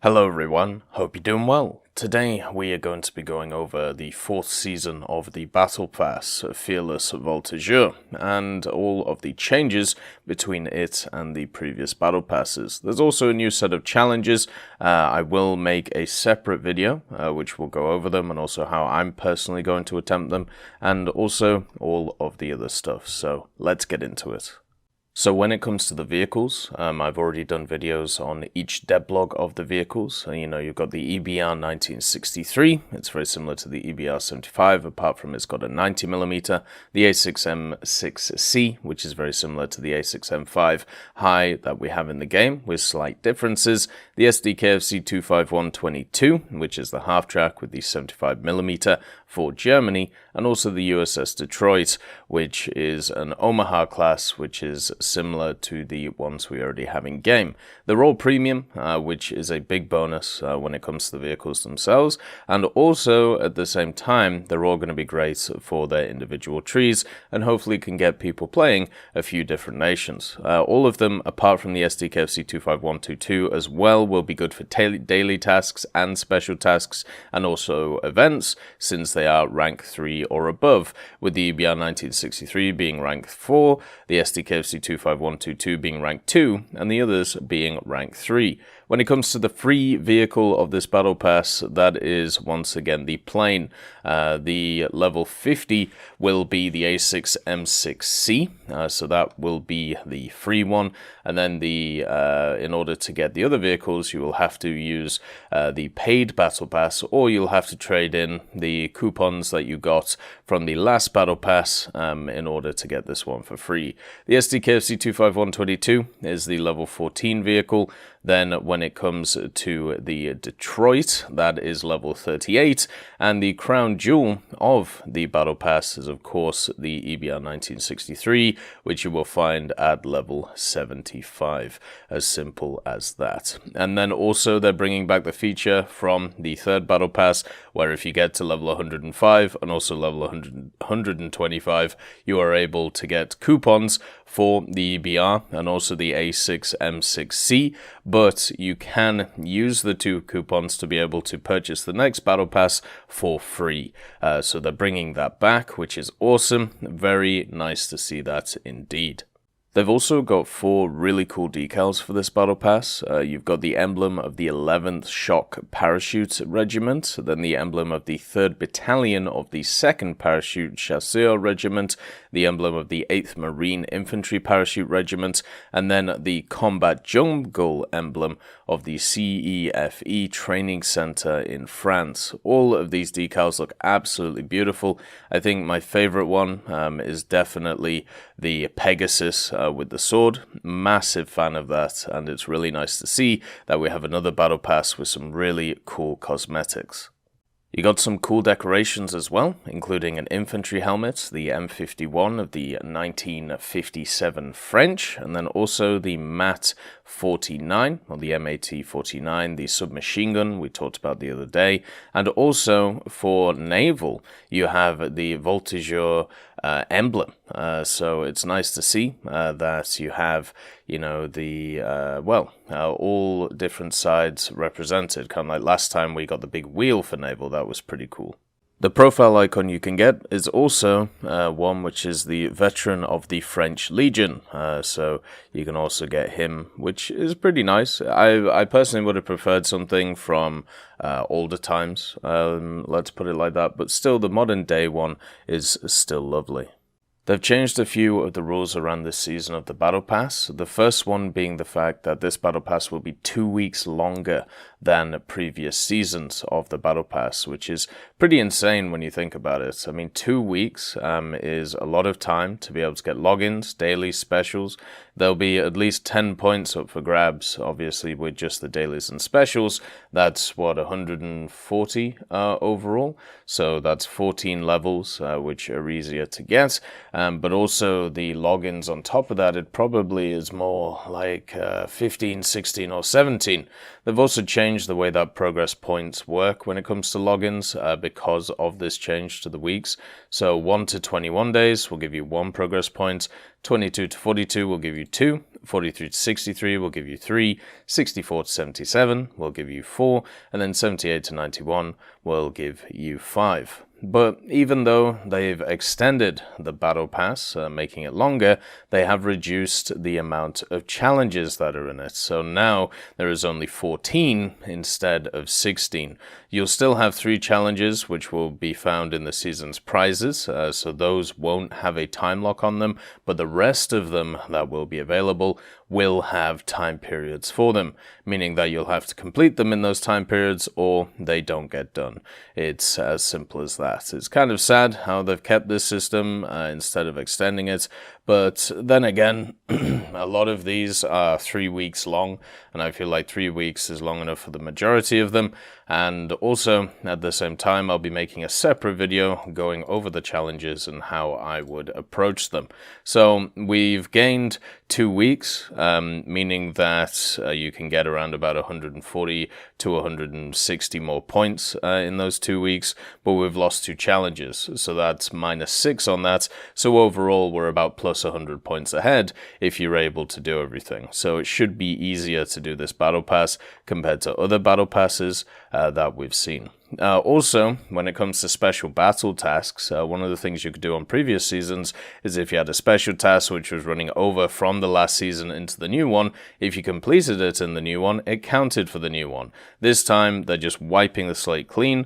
Hello everyone, hope you're doing well. Today we are going to be going over the 4th season of the Battle Pass, Fearless Voltigeur, and all of the changes between it and the previous Battle Passes. There's also a new set of challenges. I will make a separate video which will go over them and also how I'm personally going to attempt them, and also all of the other stuff. So let's get into it. So when it comes to the vehicles, I've already done videos on each devblog of the vehicles. You've got the EBR 1963. It's very similar to the EBR 75, apart from it's got a 90mm. The A6M6C, which is very similar to the A6M5 high that we have in the game, with slight differences. The SDKFC 25122, which is the half track with the 75mm for Germany, and also the USS Detroit, which is an Omaha class, which is similar to the ones we already have in game. They're all premium, which is a big bonus when it comes to the vehicles themselves, and also at the same time they're all going to be great for their individual trees and hopefully can get people playing a few different nations. All of them, apart from the SDKFC 25122 as well, will be good for daily tasks and special tasks and also events, since they are rank 3 or above, with the EBR 1963 being rank 4, the SDKFC 25122 being rank 2, and the others being rank 3. When it comes to the free vehicle of this battle pass, that is once again the plane. The level 50 will be the A6M6C, so that will be the free one. And then in order to get the other vehicles, you will have to use the paid battle pass, or you'll have to trade in the coupons that you got from the last battle pass in order to get this one for free. The SDKFC 25122 is the level 14 vehicle. Then when it comes to the Detroit, that is level 38, and the crown jewel of the battle pass is of course the EBR 1963, which you will find at level 75. As simple as that. And then also they're bringing back the feature from the third battle pass, where if you get to level 105 and also level 125, you are able to get coupons for the EBR and also the A6M6C, but you can use the two coupons to be able to purchase the next battle pass for free. So they're bringing that back, which is awesome. Very nice to see that indeed. They've also got 4 really cool decals for this battle pass. You've got the emblem of the 11th Shock Parachute Regiment, then the emblem of the 3rd Battalion of the 2nd Parachute Chasseur Regiment, the emblem of the 8th Marine Infantry Parachute Regiment, and then the Combat Jungle emblem of the CEFE Training Center in France. All of these decals look absolutely beautiful. I think my favorite one is definitely the Pegasus with the sword. Massive fan of that, and it's really nice to see that we have another battle pass with some really cool cosmetics. You got some cool decorations as well, including an infantry helmet, the M51 of the 1957 French, and then also the MAT 49, or the MAT 49, the submachine gun we talked about the other day, and also for naval, you have the Voltigeur emblem. So it's nice to see that you have, all different sides represented. Kind of like last time we got the big wheel for naval. That was pretty cool. The profile icon you can get is also one which is the veteran of the French Legion, so you can also get him, which is pretty nice. I personally would have preferred something from older times, let's put it like that, but still the modern day one is still lovely. They've changed a few of the rules around this season of the Battle Pass, the first one being the fact that this Battle Pass will be 2 weeks longer than previous seasons of the Battle Pass, which is pretty insane when you think about it. I mean, 2 weeks is a lot of time to be able to get logins, daily specials. There'll be at least 10 points up for grabs, obviously, with just the dailies and specials. That's, 140 overall. So that's 14 levels, which are easier to get. But also the logins on top of that, it probably is more like 15, 16, or 17. They've also changed the way that progress points work when it comes to logins because of this change to the weeks. So 1 to 21 days will give you 1 progress point, 22 to 42 will give you 2, 43 to 63 will give you 3, 64 to 77 will give you 4, and then 78 to 91 will give you 5. But even though they've extended the Battle Pass, making it longer, they have reduced the amount of challenges that are in it. So now there is only 14 instead of 16. You'll still have 3 challenges, which will be found in the season's prizes, so those won't have a time lock on them, but the rest of them that will be available will have time periods for them, meaning that you'll have to complete them in those time periods or they don't get done. It's as simple as that. It's kind of sad how they've kept this system instead of extending it, but then again, a lot of these are 3 weeks long, and I feel like 3 weeks is long enough for the majority of them. And also, at the same time, I'll be making a separate video going over the challenges and how I would approach them. So we've gained 2 weeks, meaning that you can get around about 140 to 160 more points in those 2 weeks, but we've lost 2 challenges, so that's -6 on that. So overall, we're about plus 100 points ahead if you're able to do everything. So it should be easier to do this battle pass compared to other battle passes that we've seen. Also, when it comes to special battle tasks, one of the things you could do on previous seasons is if you had a special task which was running over from the last season into the new one, if you completed it in the new one, it counted for the new one. This time, they're just wiping the slate clean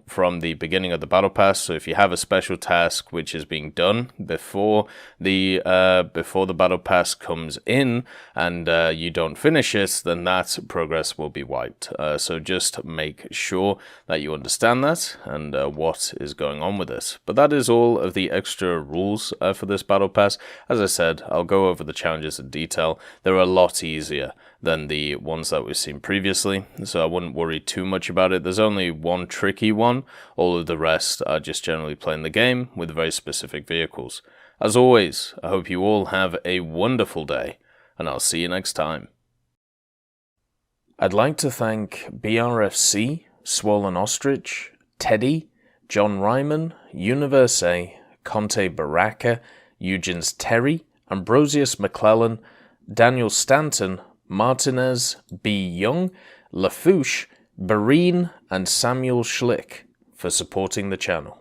from the beginning of the battle pass. So if you have a special task which is being done before the battle pass comes in and you don't finish it, then that progress will be wiped. So just make sure that you understand that and what is going on with it. But that is all of the extra rules for this battle pass. As I said, I'll go over the challenges in detail. They're a lot easier than the ones that we've seen previously, so I wouldn't worry too much about it. There's only one tricky one. All of the rest are just generally playing the game with very specific vehicles. As always, I hope you all have a wonderful day, and I'll see you next time. I'd like to thank BRFC, Swollen Ostrich, Teddy, John Ryman, Universe, Conte Baraka, Eugens Terry, Ambrosius McClellan, Daniel Stanton, Martinez, B. Young, Lafouche, Barine, and Samuel Schlick for supporting the channel.